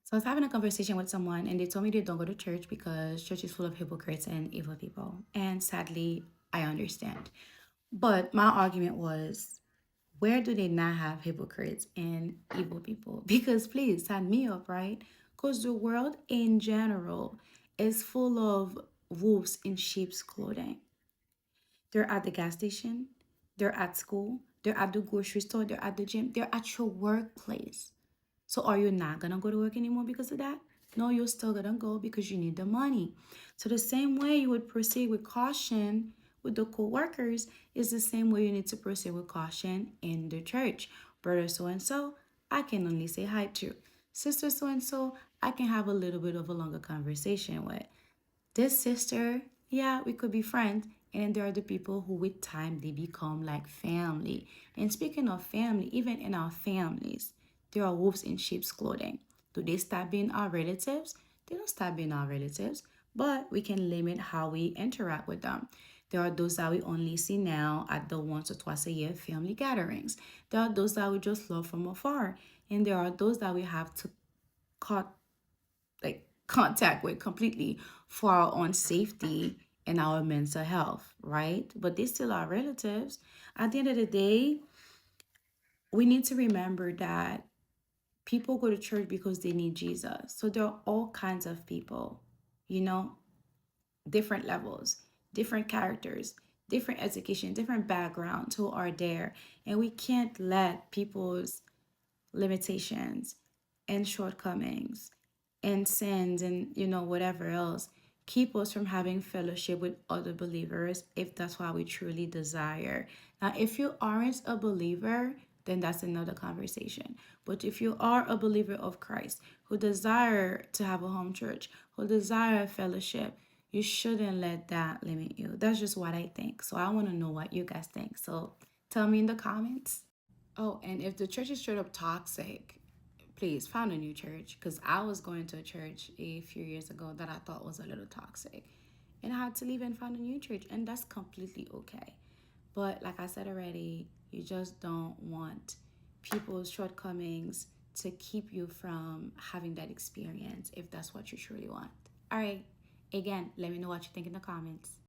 So I was having a conversation with someone and they told me they don't go to church because church is full of hypocrites and evil people. And sadly, I understand. But my argument was, where do they not have hypocrites and evil people? Because please sign me up, right? Because the world in general is full of wolves in sheep's clothing. They're at the gas station, they're at school, they're at the grocery store, they're at the gym, they're at your workplace. So are you not gonna go to work anymore because of that? No, you're still gonna go because you need the money. So the same way you would proceed with caution with the co-workers is the same way you need to proceed with caution in the church. Brother so and so, I can only say hi to. Sister so and so, I can have a little bit of a longer conversation with. This sister, yeah, we could be friends. And there are the people who, with time, they become like family. And speaking of family, even in our families, there are wolves in sheep's clothing. Do they stop being our relatives? They don't stop being our relatives, but we can limit how we interact with them. There are those that we only see now at the once or twice a year family gatherings. There are those that we just love from afar. And there are those that we have to cut like contact with completely for our own safety and our mental health, right? But they still are relatives. At the end of the day, we need to remember that people go to church because they need Jesus. So there are all kinds of people, you know, different levels, different characters, different education, different backgrounds who are there. And we can't let people's limitations and shortcomings and sins and whatever else keep us from having fellowship with other believers if that's what we truly desire. Now if you aren't a believer, then that's another conversation. But if you are a believer of Christ who desire to have a home church, who desire a fellowship, you shouldn't let that limit you. That's just what I think. So I want to know what you guys think. So tell me in the comments. Oh, and if the church is straight up toxic, please find a new church. Because I was going to a church a few years ago that I thought was a little toxic. And I had to leave and find a new church. And that's completely okay. But like I said already, you just don't want people's shortcomings to keep you from having that experience if that's what you truly want. All right. Again, let me know what you think in the comments.